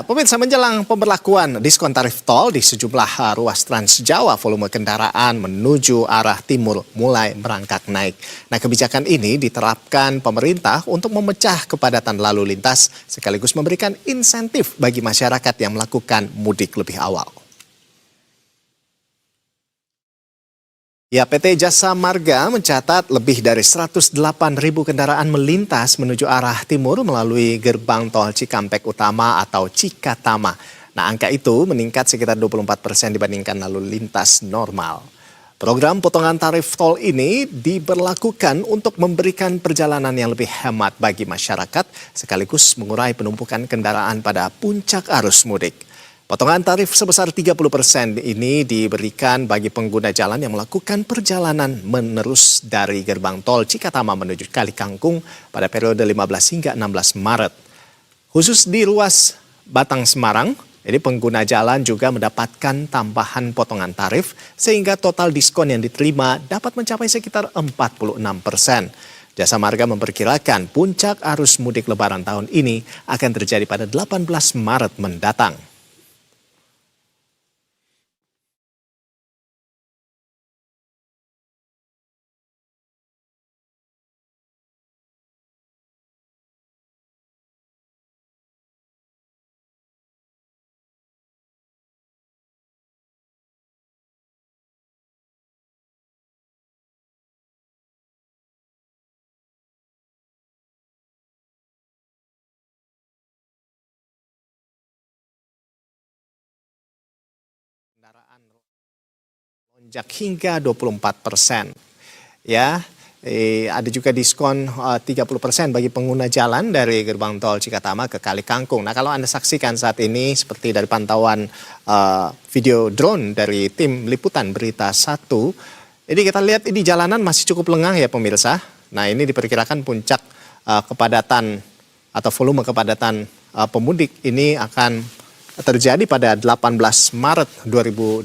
Pemirsa, menjelang pemberlakuan diskon tarif tol di sejumlah ruas Trans Jawa, volume kendaraan menuju arah timur mulai merangkak naik. Nah, kebijakan ini diterapkan pemerintah untuk memecah kepadatan lalu lintas sekaligus memberikan insentif bagi masyarakat yang melakukan mudik lebih awal. Ya, PT Jasa Marga mencatat lebih dari 108.000 kendaraan melintas menuju arah timur melalui gerbang tol Cikampek Utama atau Cikatama. Nah, angka itu meningkat sekitar 24% dibandingkan lalu lintas normal. Program potongan tarif tol ini diberlakukan untuk memberikan perjalanan yang lebih hemat bagi masyarakat sekaligus mengurai penumpukan kendaraan pada puncak arus mudik. Potongan tarif sebesar 30% ini diberikan bagi pengguna jalan yang melakukan perjalanan menerus dari gerbang tol Cikatama menuju Kali Kangkung pada periode 15 hingga 16 Maret. Khusus di ruas Batang Semarang, jadi pengguna jalan juga mendapatkan tambahan potongan tarif sehingga total diskon yang diterima dapat mencapai sekitar 46%. Jasa Marga memperkirakan puncak arus mudik Lebaran tahun ini akan terjadi pada 18 Maret mendatang. Kendaraan lonjak hingga 24%. Ya, ada juga diskon 30% bagi pengguna jalan dari gerbang tol Cikatama ke Kali Kangkung. Nah, kalau Anda saksikan saat ini seperti dari pantauan video drone dari tim liputan Berita 1, ini kita lihat ini jalanan masih cukup lengang ya pemirsa. Nah, ini diperkirakan puncak kepadatan atau volume kepadatan pemudik ini akan terjadi pada 18 Maret 2026.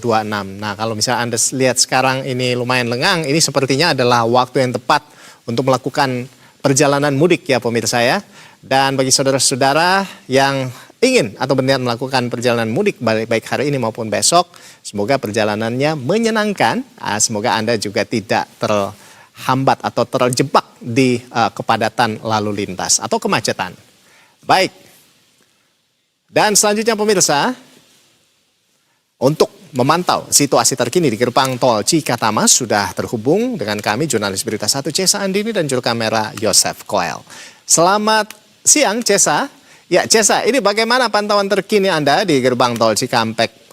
Nah, kalau misalnya Anda lihat sekarang ini lumayan lengang, ini sepertinya adalah waktu yang tepat untuk melakukan perjalanan mudik ya pemirsa ya. Dan bagi saudara-saudara yang ingin atau berniat melakukan perjalanan mudik baik hari ini maupun besok, semoga perjalanannya menyenangkan. Semoga Anda juga tidak terhambat atau terjebak di kepadatan lalu lintas atau kemacetan. Baik. Dan selanjutnya pemirsa, untuk memantau situasi terkini di gerbang tol Cikatama sudah terhubung dengan kami jurnalis Berita 1 Cesa Andini dan juru kamera Yosef Koel. Selamat siang Cesa. Ya Cesa, ini bagaimana pantauan terkini Anda di gerbang tol Cikampek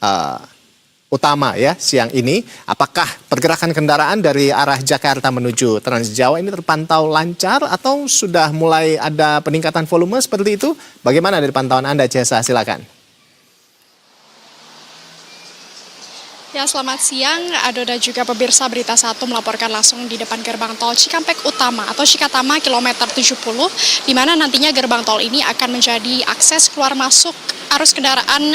Utama ya siang ini? Apakah pergerakan kendaraan dari arah Jakarta menuju Trans Jawa ini terpantau lancar atau sudah mulai ada peningkatan volume seperti itu? Bagaimana dari pantauan Anda, Cesa? Silakan. Ya, selamat siang, Ado dan juga pemirsa Berita 1 melaporkan langsung di depan gerbang tol Cikampek Utama atau Cikatama kilometer 70, di mana nantinya gerbang tol ini akan menjadi akses keluar masuk arus kendaraan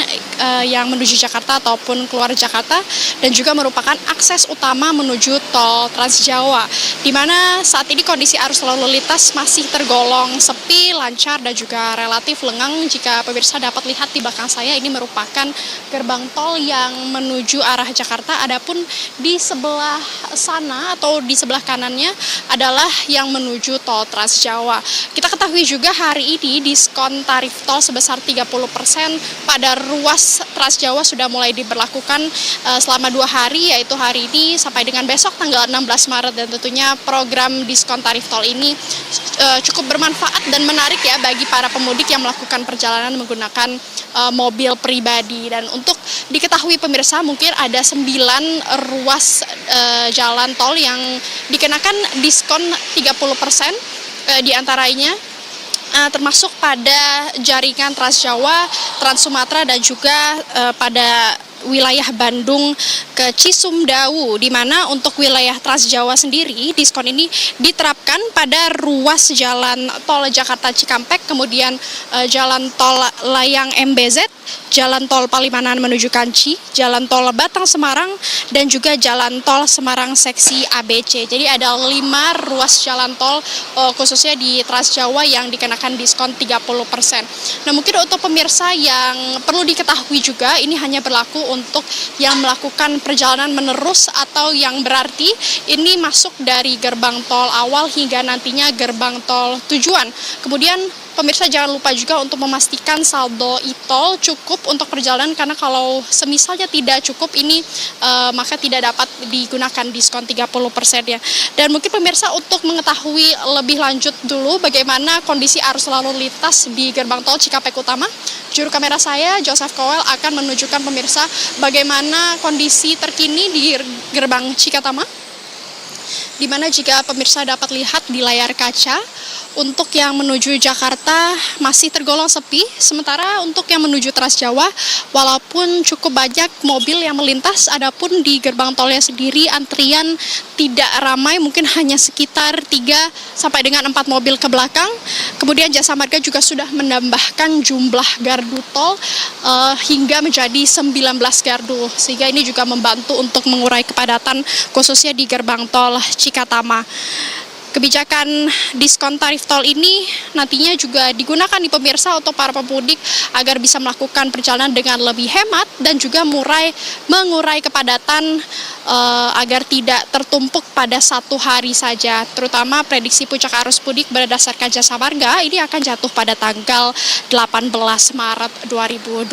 yang menuju Jakarta ataupun keluar Jakarta dan juga merupakan akses utama menuju tol Trans Jawa, di mana saat ini kondisi arus lalu lintas masih tergolong sepi, lancar dan juga relatif lengang. Jika pemirsa dapat lihat di belakang saya, ini merupakan gerbang tol yang menuju arah Jakarta, adapun di sebelah sana atau di sebelah kanannya adalah yang menuju tol Trans Jawa. Kita ketahui juga hari ini diskon tarif tol sebesar 30% pada ruas Trans Jawa sudah mulai diberlakukan selama 2 hari, yaitu hari ini sampai dengan besok tanggal 16 Maret, dan tentunya program diskon tarif tol ini cukup bermanfaat dan menarik ya bagi para pemudik yang melakukan perjalanan menggunakan mobil pribadi. Dan untuk diketahui pemirsa, mungkin ada 9 ruas jalan tol yang dikenakan diskon 30%, di antaranya termasuk pada jaringan Trans Jawa, Trans Sumatera dan juga pada wilayah Bandung ke Cisumdawu, di mana untuk wilayah Trans Jawa sendiri diskon ini diterapkan pada ruas jalan tol Jakarta Cikampek, kemudian jalan tol Layang MBZ, jalan tol Palimanan menuju Kanci, jalan tol Batang Semarang, dan juga jalan tol Semarang seksi ABC. Jadi ada 5 ruas jalan tol khususnya di Trans Jawa yang dikenakan diskon 30%. Nah, mungkin untuk pemirsa yang perlu diketahui juga, ini hanya berlaku untuk yang melakukan perjalanan menerus atau yang berarti ini masuk dari gerbang tol awal hingga nantinya gerbang tol tujuan. Kemudian pemirsa jangan lupa juga untuk memastikan saldo e-tol cukup untuk perjalanan, karena kalau semisalnya tidak cukup ini maka tidak dapat digunakan diskon 30% ya. Dan mungkin pemirsa untuk mengetahui lebih lanjut dulu bagaimana kondisi arus lalu lintas di gerbang tol Cikampek Utama, juru kamera saya Joseph Kowel akan menunjukkan pemirsa bagaimana kondisi terkini di gerbang Cikatama, di mana jika pemirsa dapat lihat di layar kaca, untuk yang menuju Jakarta masih tergolong sepi, sementara untuk yang menuju Trans Jawa walaupun cukup banyak mobil yang melintas, adapun di gerbang tolnya sendiri antrian tidak ramai, mungkin hanya sekitar 3 sampai dengan 4 mobil ke belakang. Kemudian Jasa Marga juga sudah menambahkan jumlah gardu tol hingga menjadi 19 gardu, sehingga ini juga membantu untuk mengurai kepadatan khususnya di gerbang tol Cikatama. Kebijakan diskon tarif tol ini nantinya juga digunakan di pemirsa untuk para pemudik agar bisa melakukan perjalanan dengan lebih hemat dan juga mengurai kepadatan agar tidak tertumpuk pada satu hari saja. Terutama prediksi puncak arus mudik berdasarkan Jasa Marga ini akan jatuh pada tanggal 18 Maret 2026.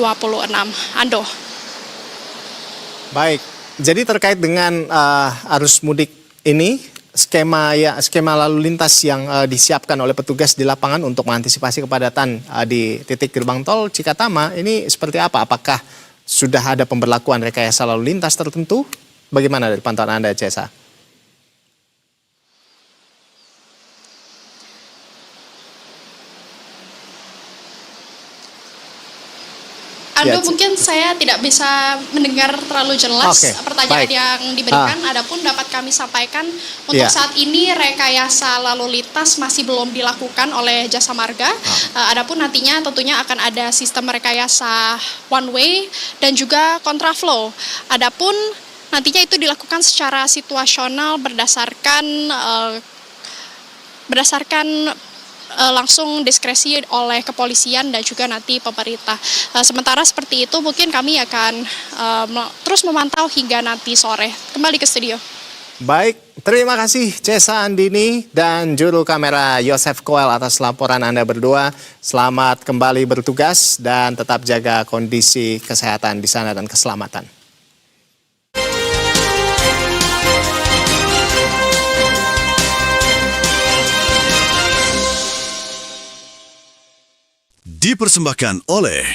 Ando. Baik, jadi terkait dengan arus mudik ini, skema lalu lintas yang disiapkan oleh petugas di lapangan untuk mengantisipasi kepadatan di titik gerbang tol Cikatama ini seperti apa? Apakah sudah ada pemberlakuan rekayasa lalu lintas tertentu? Bagaimana dari pantauan Anda, Cesa? Ando, mungkin saya tidak bisa mendengar terlalu jelas pertanyaan yang diberikan. Adapun dapat kami sampaikan untuk saat ini rekayasa lalu lintas masih belum dilakukan oleh Jasa Marga. Adapun nantinya tentunya akan ada sistem rekayasa one way dan juga kontraflow. Adapun nantinya itu dilakukan secara situasional berdasarkan langsung diskresi oleh kepolisian dan juga nanti pemerintah. Sementara seperti itu mungkin kami akan terus memantau hingga nanti sore. Kembali ke studio. Baik, terima kasih Cesa Andini dan juru kamera Joseph Kowel atas laporan Anda berdua. Selamat kembali bertugas dan tetap jaga kondisi kesehatan di sana dan keselamatan. Dipersembahkan oleh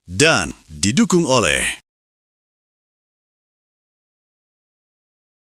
dan didukung oleh